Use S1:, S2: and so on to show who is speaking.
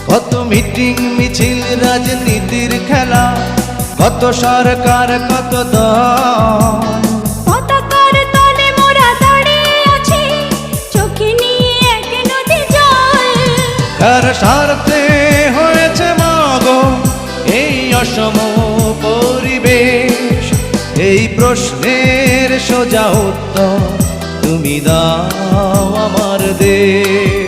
S1: কত মিটিং মিছিল রাজনীতির খেলা, কত সরকার কত দল,
S2: পতাকার তলে মোরা দাঁড়িয়ে আছি, চোখে নিয়ে এক নদী জল।
S1: কার স্বার্থে হয়েছে মাগো এই অসম পরিবেশ? এই প্রশ্নের সোজা উত্তর তুমি দাও আমার দেশ।